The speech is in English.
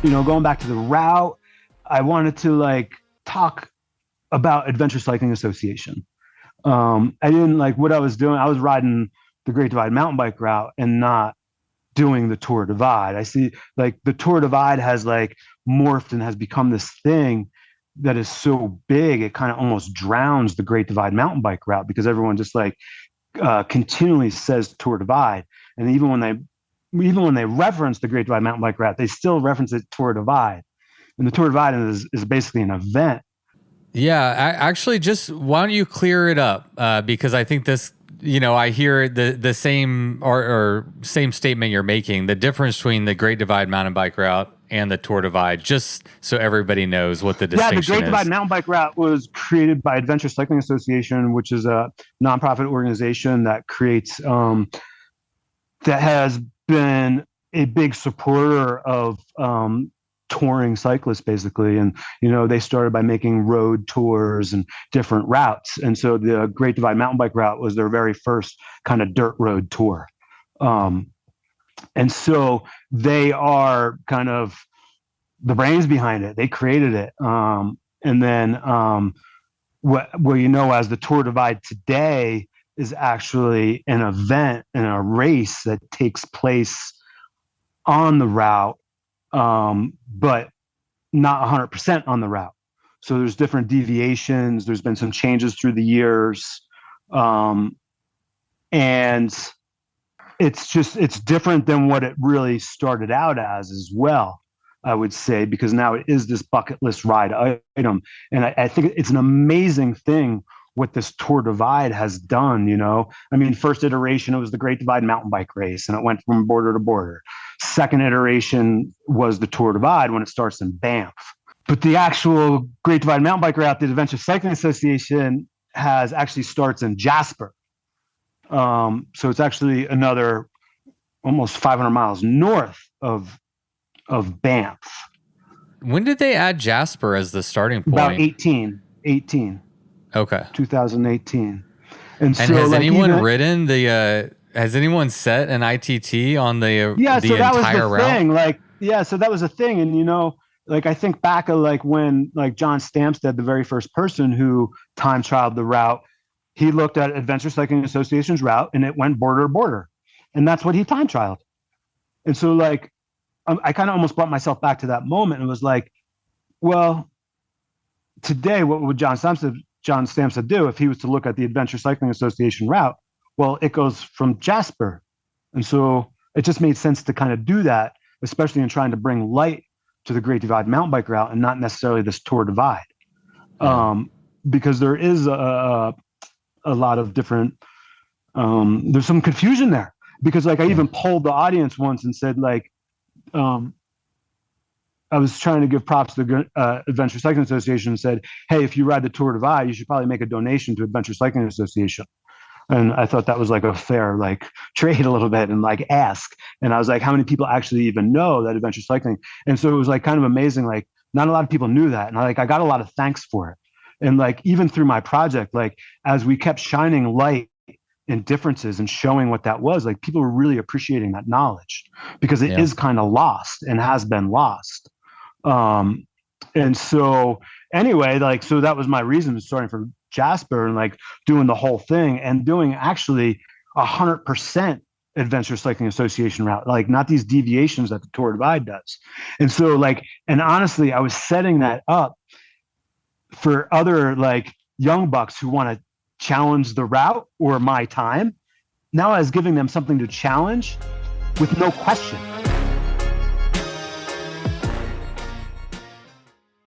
going back to the route, I wanted to like talk about Adventure Cycling Association. I didn't like what I was doing. I was riding the Great Divide mountain bike route and not doing the Tour Divide. I see like the Tour Divide has like morphed and has become this thing that is so big, it kind of almost drowns the Great Divide mountain bike route because everyone just like continually says Tour Divide. And even when they reference the Great Divide mountain bike route, they still reference it Tour Divide. And the Tour Divide is basically an event. Yeah, actually, just why don't you clear it up? Because I think this, I hear the same or same statement you're making. The difference between the Great Divide mountain bike route and the Tour Divide, just so everybody knows what the distinction is. Yeah, the Great Divide mountain bike route was created by Adventure Cycling Association, which is a nonprofit organization that creates that has been a big supporter of touring cyclists, basically. And they started by making road tours and different routes, and so the Great Divide mountain bike route was their very first kind of dirt road tour. And so they are kind of the brains behind it. They created it. And then what as the Tour Divide today is actually an event and a race that takes place on the route, but not 100% on the route. So there's different deviations. There's been some changes through the years. And it's different than what it really started out as well, I would say, because now it is this bucket list ride item. And I think it's an amazing thing what this Tour Divide has done. I mean, first iteration, it was the Great Divide mountain bike race, and it went from border to border. Second iteration was the Tour Divide when it starts in Banff. But the actual Great Divide mountain bike route, the Adventure Cycling Association actually starts in Jasper. So it's actually another almost 500 miles north of Banff. When did they add Jasper as the starting point? About 18. Okay. 2018. And so has anyone ridden the has anyone set an ITT on the so that was the route? Thing. So that was a thing. And I think back of when John Stampstead, the very first person who time trialed the route, he looked at Adventure Cycling Association's route and it went border to border. And that's what he time trialed. And so I kind of almost brought myself back to that moment and was like, well, today, what would John Stampstead do if he was to look at the Adventure Cycling Association route? Well, it goes from Jasper. And so it just made sense to kind of do that, especially in trying to bring light to the Great Divide mountain bike route and not necessarily this Tour Divide. Because there is a lot of different, there's some confusion there. Because I even polled the audience once and said I was trying to give props to the Adventure Cycling Association and said, hey, if you ride the Tour Divide, you should probably make a donation to Adventure Cycling Association. And I thought that was a fair trade a little bit and ask. And I was like, how many people actually even know that Adventure Cycling? And so it was kind of amazing. Not a lot of people knew that. And I got a lot of thanks for it. And even through my project, as we kept shining light and differences and showing what that was, people were really appreciating that knowledge because it is kind of lost and has been lost. And so anyway, so that was my reason starting from Jasper and doing the whole thing and doing actually 100% Adventure Cycling Association route, not these deviations that the Tour Divide does. And so and honestly, I was setting that up for other young bucks who want to challenge the route or my time. Now I was giving them something to challenge with no question.